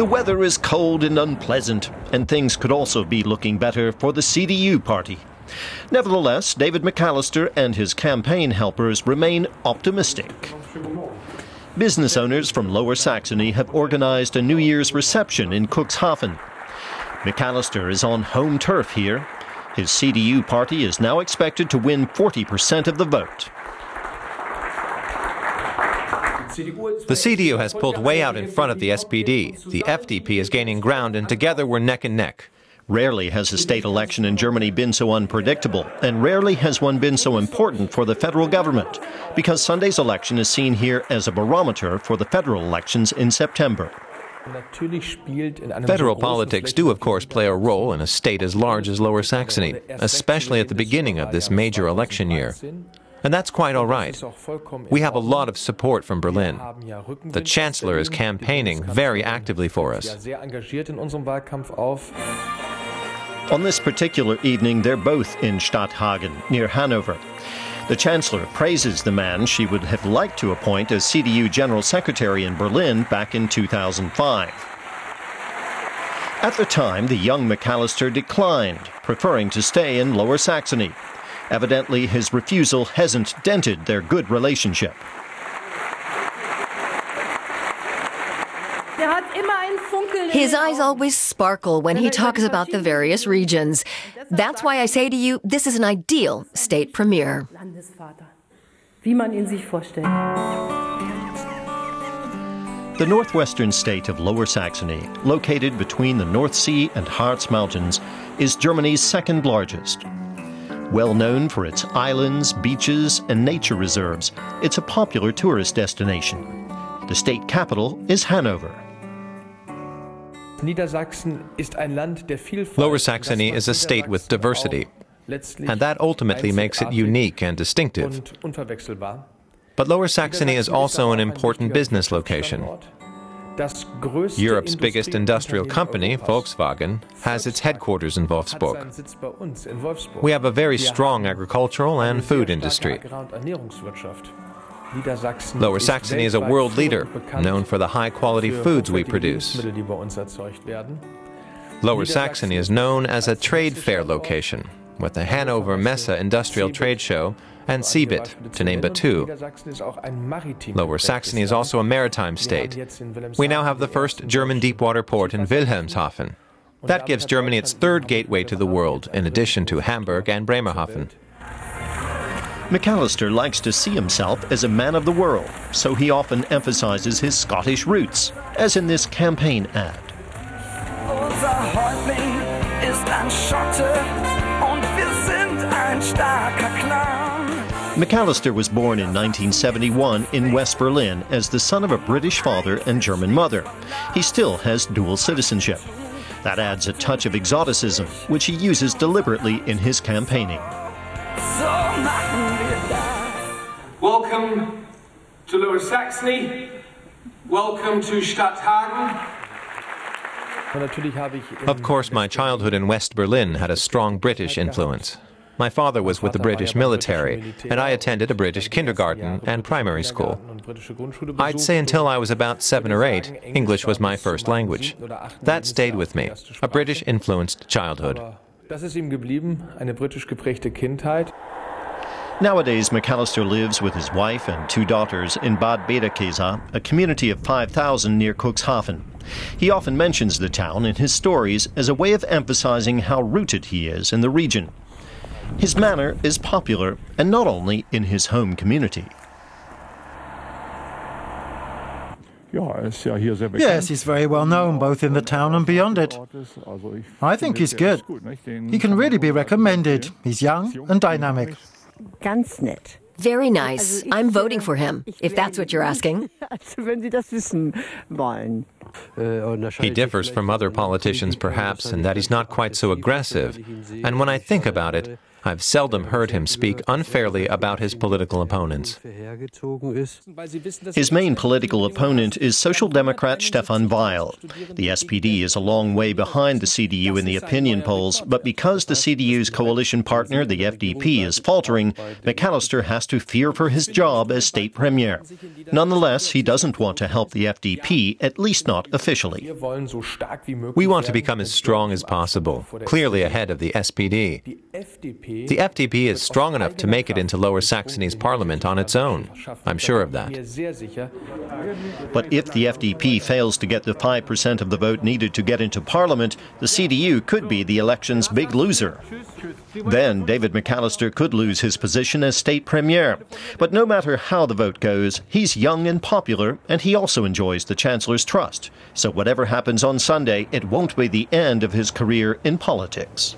The weather is cold and unpleasant, and things could also be looking better for the CDU party. Nevertheless, David McAllister and his campaign helpers remain optimistic. Business owners from Lower Saxony have organized a New Year's reception in Cuxhaven. McAllister is on home turf here. His CDU party is now expected to win 40% of the vote. The CDU has pulled way out in front of the SPD. The FDP is gaining ground, and together we're neck and neck. Rarely has a state election in Germany been so unpredictable, and rarely has one been so important for the federal government, because Sunday's election is seen here as a barometer for the federal elections in September. Federal politics do, of course, play a role in a state as large as Lower Saxony, especially at the beginning of this major election year. And that's quite all right. We have a lot of support from Berlin. The Chancellor is campaigning very actively for us. On this particular evening, they're both in Stadthagen, near Hanover. The Chancellor praises the man she would have liked to appoint as CDU General Secretary in Berlin back in 2005. At the time, the young McAllister declined, preferring to stay in Lower Saxony. Evidently, his refusal hasn't dented their good relationship. His eyes always sparkle when he talks about the various regions. That's why I say to you, this is an ideal state premier. The northwestern state of Lower Saxony, located between the North Sea and Harz Mountains, is Germany's second largest. Well known for its islands, beaches, and nature reserves, it's a popular tourist destination. The state capital is Hanover. Lower Saxony is a state with diversity, and that ultimately makes it unique and distinctive. But Lower Saxony is also an important business location. Europe's biggest industrial company, Volkswagen, has its headquarters in Wolfsburg. We have a very strong agricultural and food industry. Lower Saxony is a world leader, known for the high-quality foods we produce. Lower Saxony is known as a trade fair location, with the Hanover Messe industrial trade show and CeBIT, to name but two. Lower Saxony is also a maritime state. We now have the first German deepwater port in Wilhelmshaven. That gives Germany its third gateway to the world, in addition to Hamburg and Bremerhaven. McAllister likes to see himself as a man of the world, so he often emphasizes his Scottish roots, as in this campaign ad. McAllister was born in 1971 in West Berlin as the son of a British father and German mother. He still has dual citizenship. That adds a touch of exoticism, which he uses deliberately in his campaigning. Welcome to Lower Saxony. Welcome to Stadthagen. Of course, my childhood in West Berlin had a strong British influence. My father was with the British military, and I attended a British kindergarten and primary school. I'd say until I was about 7 or 8, English was my first language. That stayed with me, a British-influenced childhood. Nowadays, McAllister lives with his wife and 2 daughters in Bad Bederkesa, a community of 5,000 near Cuxhaven. He often mentions the town in his stories as a way of emphasizing how rooted he is in the region. His manner is popular, and not only in his home community. Yes, he's very well known, both in the town and beyond it. I think he's good. He can really be recommended. He's young and dynamic. Very nice. I'm voting for him, if that's what you're asking. He differs from other politicians, perhaps, in that he's not quite so aggressive. And when I think about it, I've seldom heard him speak unfairly about his political opponents. His main political opponent is Social Democrat Stephan Weil. The SPD is a long way behind the CDU in the opinion polls, but because the CDU's coalition partner, the FDP, is faltering, McAllister has to fear for his job as state premier. Nonetheless, he doesn't want to help the FDP, at least not officially. We want to become as strong as possible, clearly ahead of the SPD. The FDP is strong enough to make it into Lower Saxony's parliament on its own. I'm sure of that. But if the FDP fails to get the 5% of the vote needed to get into parliament, the CDU could be the election's big loser. Then David McAllister could lose his position as state premier. But no matter how the vote goes, he's young and popular, and he also enjoys the Chancellor's trust. So whatever happens on Sunday, it won't be the end of his career in politics.